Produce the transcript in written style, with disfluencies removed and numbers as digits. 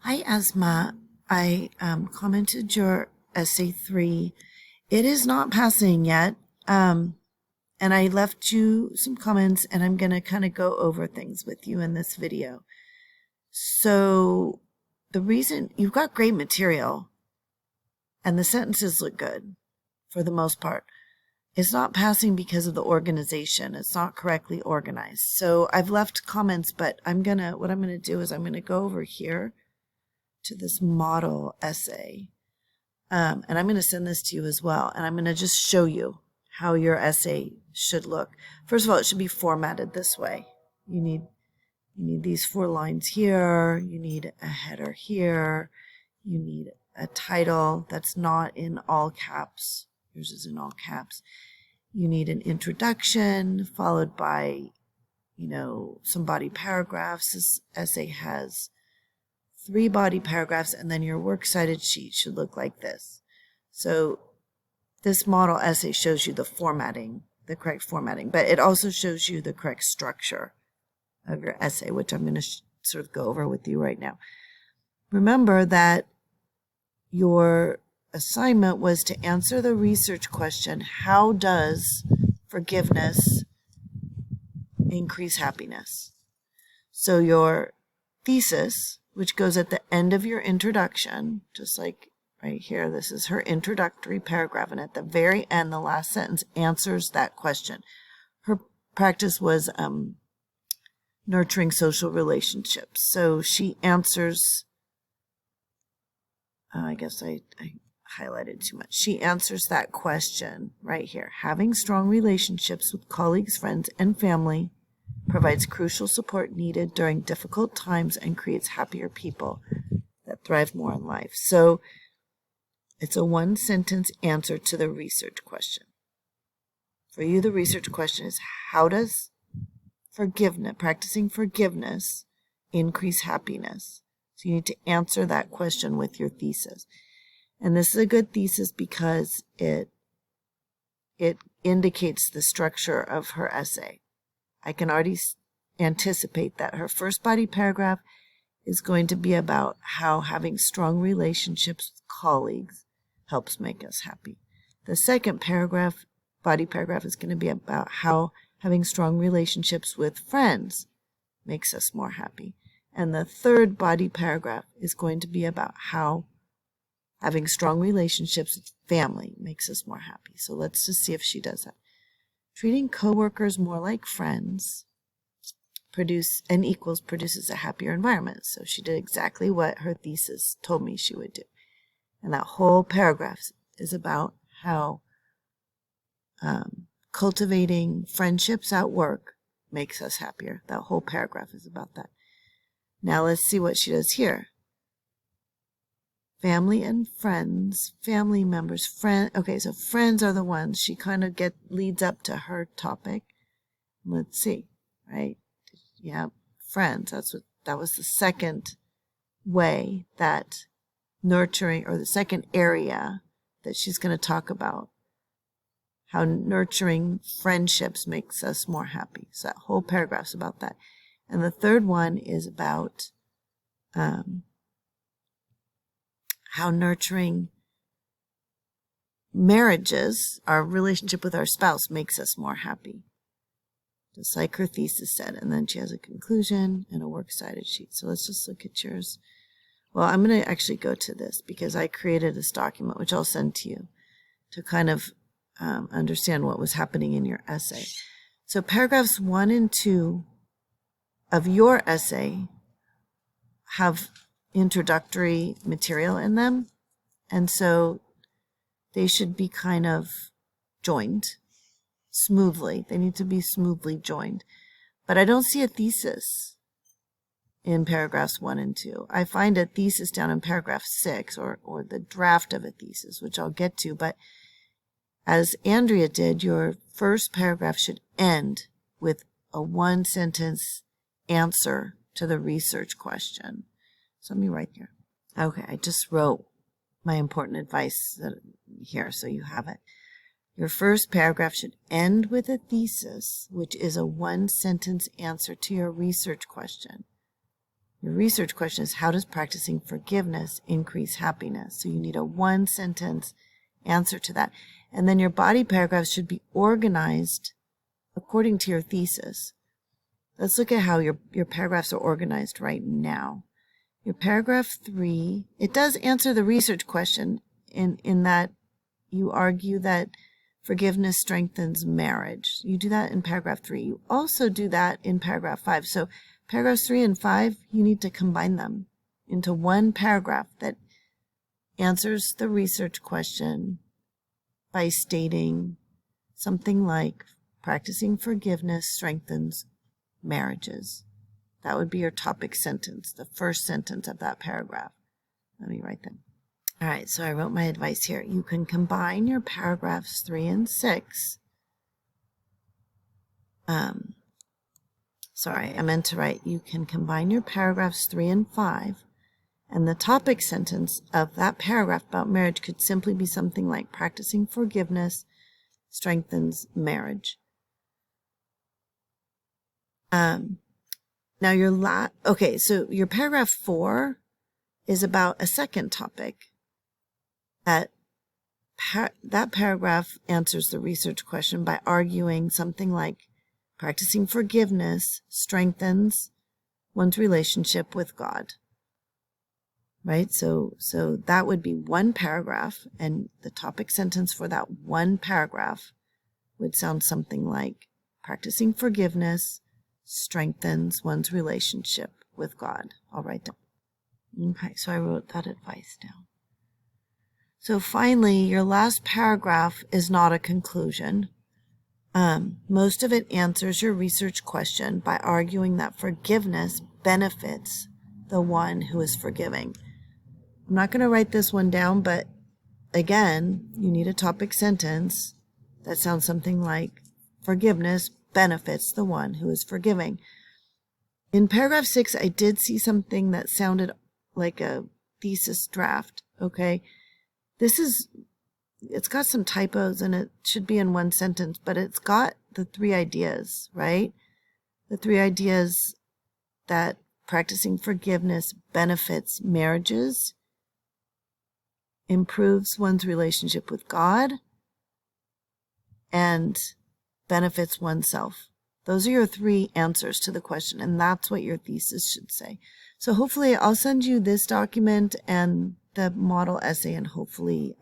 Hi, Asma. I commented your essay 3. It is not passing yet. And I left you some comments, and I'm going to kind of go over things with you in this video. So, the reason you've got great material and the sentences look good for the most part. It's not passing because of the organization. It's not correctly organized. So, I've left comments, but what I'm going to do is I'm going to go over here to this model essay. And I'm going to send this to you as well. And I'm going to just show you how your essay should look. First of all, it should be formatted this way. You need these 4 lines here. You need a header here. You need a title that's not in all caps. Yours is in all caps. You need an introduction followed by, some body paragraphs. This essay has 3 body paragraphs, and then your works cited sheet should look like this. So this model essay shows you the formatting, the correct formatting, but it also shows you the correct structure of your essay, which I'm going to sort of go over with you right now. Remember that your assignment was to answer the research question, how does forgiveness increase happiness? So your thesis, which goes at the end of your introduction, just like right here, this is her introductory paragraph, and at the very end, the last sentence answers that question. Her practice was nurturing social relationships. So she answers, I guess I highlighted too much. She answers that question right here. Having strong relationships with colleagues, friends, and family provides crucial support needed during difficult times and creates happier people that thrive more in life. So it's a 1-sentence answer to the research question. For you, the research question is, how does practicing forgiveness increase happiness? So you need to answer that question with your thesis. And this is a good thesis because it indicates the structure of her essay. I can already anticipate that her first body paragraph is going to be about how having strong relationships with colleagues helps make us happy. The second body paragraph, is going to be about how having strong relationships with friends makes us more happy. And the third body paragraph is going to be about how having strong relationships with family makes us more happy. So let's just see if she does that. Treating coworkers more like friends produces a happier environment. So she did exactly what her thesis told me she would do. And that whole paragraph is about how cultivating friendships at work makes us happier. That whole paragraph is about that. Now let's see what she does here. Family and friends, family members, okay, so friends are the ones she kind of leads up to her topic. Let's see, right? Yeah, friends. That was the second way that nurturing, or the second area that she's going to talk about, how nurturing friendships makes us more happy. So that whole paragraph's about that. And the third one is about how nurturing marriages, our relationship with our spouse, makes us more happy. Just like her thesis said. And then she has a conclusion and a works cited sheet. So let's just look at yours. Well, I'm going to actually go to this because I created this document, which I'll send to you to kind of understand what was happening in your essay. So paragraphs 1 and 2 of your essay have introductory material in them, and so they should be kind of joined smoothly. They need to be smoothly joined. But I don't see a thesis in paragraphs 1 and 2. I find a thesis down in paragraph 6, or the draft of a thesis, which I'll get to, but as Andrea did, your first paragraph should end with a 1-sentence answer to the research question. So let me write here. Okay, I just wrote my important advice here, so you have it. Your first paragraph should end with a thesis, which is a 1-sentence answer to your research question. Your research question is, how does practicing forgiveness increase happiness? So you need a one-sentence answer to that. And then your body paragraphs should be organized according to your thesis. Let's look at how your paragraphs are organized right now. Your paragraph 3, it does answer the research question in that you argue that forgiveness strengthens marriage. You do that in paragraph 3. You also do that in paragraph 5. So paragraphs 3 and 5, you need to combine them into one paragraph that answers the research question by stating something like, practicing forgiveness strengthens marriages. That would be your topic sentence, the first sentence of that paragraph. Let me write them. All right, so I wrote my advice here. You can combine your paragraphs 3 and 6. Sorry, I meant to write, you can combine your paragraphs 3 and 5, and the topic sentence of that paragraph about marriage could simply be something like, practicing forgiveness strengthens marriage. Now so your paragraph 4 is about a second topic. That paragraph answers the research question by arguing something like, practicing forgiveness strengthens one's relationship with God. Right? So that would be one paragraph, and the topic sentence for that one paragraph would sound something like, practicing forgiveness strengthens one's relationship with God. I'll write down. Okay, so I wrote that advice down. So finally, your last paragraph is not a conclusion. Most of it answers your research question by arguing that forgiveness benefits the one who is forgiving. I'm not going to write this one down, but again, you need a topic sentence that sounds something like, forgiveness benefits the one who is forgiving. In paragraph 6, I did see something that sounded like a thesis draft, okay? It's got some typos and it should be in one sentence, but it's got the 3 ideas, right? The 3 ideas that practicing forgiveness benefits marriages, improves one's relationship with God, and benefits oneself. Those are your 3 answers to the question, and that's what your thesis should say. So hopefully I'll send you this document and the model essay, and hopefully